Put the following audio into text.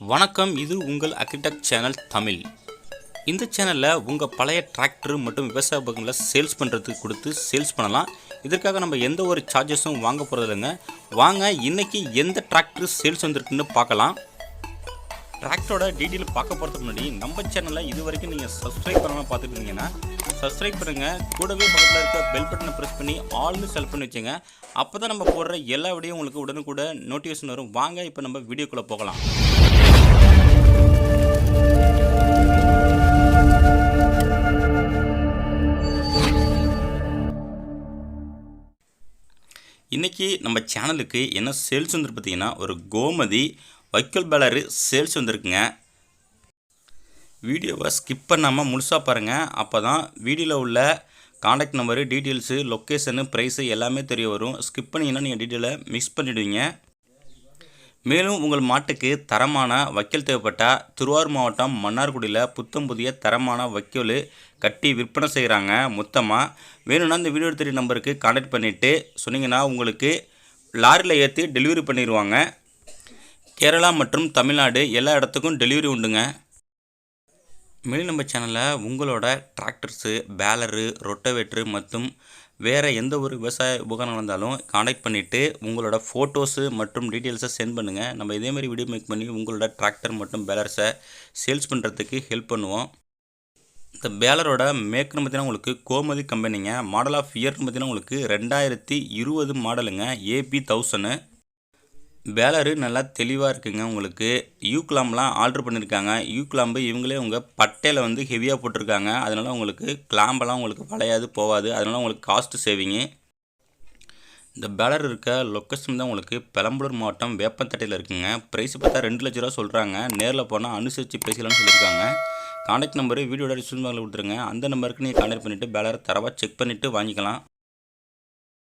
வணக்கம், இது உங்கள் Agri Tech சேனல் தமிழ். இந்த சேனலில் உங்கள் பழைய டிராக்டர் மற்றும் விவசாய உபகரணங்களை சேல்ஸ் பண்ணுறதுக்கு கொடுத்து சேல்ஸ் பண்ணலாம். இதற்காக நம்ம எந்த ஒரு சார்ஜஸும் வாங்க போகிறது இல்லைங்க. வாங்க இன்றைக்கி எந்த டிராக்டர் சேல்ஸ் வந்திருக்குன்னு பார்க்கலாம். டிராக்டரோட டீட்டெயில் பார்க்க போகிறதுக்கு முன்னாடி நம்ம சேனலில் இது வரைக்கும் நீங்கள் சப்ஸ்கிரைப் பண்ணாமல் பார்த்துட்டு இருந்தீங்கன்னா சப்ஸ்கிரைப் பண்ணுங்கள். கூடவே பக்கத்தில் இருக்க பெல் பட்டனை ப்ரெஸ் பண்ணி ஆல்னு செலக்ட் பண்ணி வச்சுங்க. அப்போ தான் நம்ம போடுற எல்லா வீடியோ உங்களுக்கு உடனுக்குட நோட்டிஃபிகேஷன் வரும். வாங்க இப்போ நம்ம வீடியோக்குள்ளே போகலாம். இன்றைக்கி நம்ம சேனலுக்கு என்ன சேல்ஸ் வந்துருக்கு பார்த்தீங்கன்னா, ஒரு கோமதி வைக்கோல் பேலரு சேல்ஸ் வந்துருக்குங்க. வீடியோவை ஸ்கிப் பண்ணாமல் முழுசாக பாருங்கள். அப்போ தான் வீடியோவில் உள்ள contact number, details, location, price எல்லாமே தெரிய வரும். ஸ்கிப் பண்ணிங்கன்னா நீங்கள் டீட்டெயிலை மிக்ஸ் பண்ணிவிடுவீங்க. மேலும் உங்கள் மாட்டுக்கு தரமான வைக்கோல் தேவைப்பட்டால் திருவாரூர் மாவட்டம் மன்னார்குடியில் புத்தம் புதிய தரமான வைக்கோல் கட்டி விற்பனை செய்கிறாங்க மொத்தமாக. வேணும்னா இந்த வீடியோ தெரிய நம்பருக்கு கான்டாக்ட் பண்ணிவிட்டு சொன்னீங்கன்னா உங்களுக்கு லாரியில் ஏற்றி டெலிவரி பண்ணிடுவாங்க. கேரளா மற்றும் தமிழ்நாடு எல்லா இடத்துக்கும் டெலிவரி உண்டுங்க. மேலும் நம்ம சேனலில் உங்களோட டிராக்டர்ஸு, பேலரு, ரொட்டவேட்ரு மற்றும் வேறு எந்த ஒரு விவசாய உபகரணம் வந்தாலும் கான்டாக்ட் பண்ணிவிட்டு உங்களோட ஃபோட்டோஸு மற்றும் டீட்டெயில்ஸை சென்ட் பண்ணுங்கள். நம்ம இதேமாதிரி வீடியோ மேக் பண்ணி உங்களோட டிராக்டர் மற்றும் பேலர்ஸை சேல்ஸ் பண்ணுறதுக்கு ஹெல்ப் பண்ணுவோம். இந்த பேலரோட மேக்னு பார்த்தீங்கன்னா உங்களுக்கு கோமதி கம்பெனிங்க. மாடல் ஆஃப் இயர்னு பார்த்தீங்கன்னா உங்களுக்கு 2020 மாடலுங்க. AB1000 பேலரு நல்லா தெளிவாக இருக்குங்க. உங்களுக்கு யூக்லாம்லாம் ஆர்டர் பண்ணியிருக்காங்க. யூக்லாம்பு இவங்களே உங்கள் பட்டையில் வந்து ஹெவியாக போட்டிருக்காங்க. அதனால் உங்களுக்கு கிளாம்பெல்லாம் உங்களுக்கு வளையாது போகாது. அதனால் உங்களுக்கு காஸ்ட்டு சேவிங்கு. இந்த பேலர் இருக்க லொக்கேஷன் தான் உங்களுக்கு பெரம்பலூர் மாவட்டம் வேப்பந்தட்டையில் இருக்குங்க. ப்ரைஸ் பார்த்தா 2 லட்ச ரூபா சொல்கிறாங்க. நேரில் போனால் அனுசரித்து பேசலாம்னு சொல்லியிருக்காங்க. கான்டாக்ட் நம்பரு வீடியோட டிஸ்கிரிப்ஷனில் கொடுத்துருங்க. அந்த நம்பருக்கு நீங்கள் கான்டாக்ட் பண்ணிவிட்டு பேலரை தரவாக செக் பண்ணிவிட்டு வாங்கிக்கலாம்.